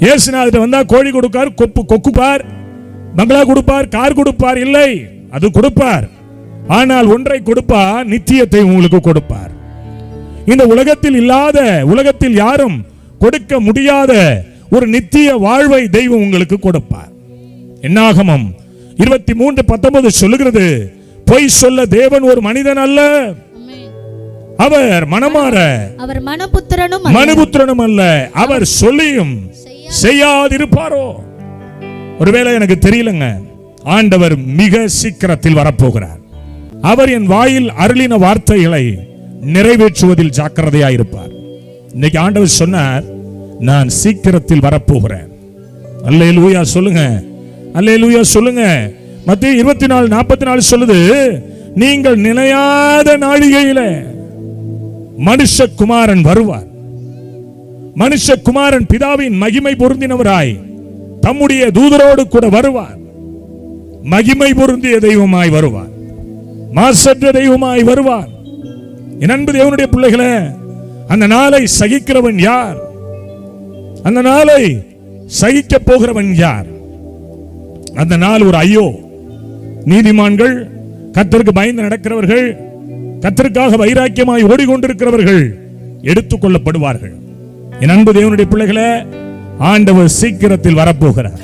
இயேசுநாதர் வந்தா கோழி கொடுப்பார், கொக்குப்பார், பங்களா கொடுப்பார், கார் கொடுப்பார் இல்லை, அது கொடுப்பார். ஆனால் ஒன்றை கொடுப்பார், நித்தியத்தை உங்களுக்கு கொடுப்பார். இந்த உலகத்தில் இல்லாத, உலகத்தில் யாரும் கொடுக்க முடியாத ஒரு நித்திய வாழ்வை தெய்வம் உங்களுக்கு கொடுப்பார். என்னாகமம் 23:19 சொல்லுகிறது, பொய் சொல்ல தேவன் ஒரு மனிதன் அல்ல, அவர் மனமாற அவர் மனுபுத்திரனும் அல்ல, அவர் சொல்லியும் செய்யாதிருப்பாரோ. ஒருவேளை எனக்கு தெரியலங்க, ஆண்டவர் மிக சீக்கிரத்தில் வரப்போகிறார். அவர் என் வாயில் அருளின வார்த்தைகளை நிறைவேற்றுவதில் ஜாக்கிரதையாயிருப்பார். இன்னைக்கு ஆண்டவர் சொன்னார், நான் சீக்கிரத்தில் வரப்போகிறேன். அல்லேலூயா சொல்லுங்க, அல்லேலூயா சொல்லுங்க. மத்தேயு 24:44 சொல்லுது, நீங்கள் நிலையாத நாழிகையில மனுஷகுமாரன் வருவார். மனுஷகுமாரன் பிதாவின் மகிமை பொருந்தினவராய் தம்முடைய தூதரோடு கூட வருவார். மகிமை பொருந்திய தெய்வமாய் வருவார், மாசற்ற தெய்வமாய் வருவார். என் அன்பு தேவனுடைய பிள்ளைகளே, அந்த நாளை சகிக்கிறவன் யார்? அந்த நாளை சகிக்க போகிறவன் யார்? அந்த நாள் ஒரு ஐயோ. நீதிமான்கள், கர்த்தருக்கு பயந்து நடக்கிறவர்கள், கர்த்தருக்காக வைராக்கியமாய் ஓடிக்கொண்டிருக்கிறவர்கள் எடுத்துக் கொள்ளப்படுவார்கள். என் அன்பு தேவனுடைய பிள்ளைகளே, ஆண்டவர் சீக்கிரத்தில் வரப்போகிறார்.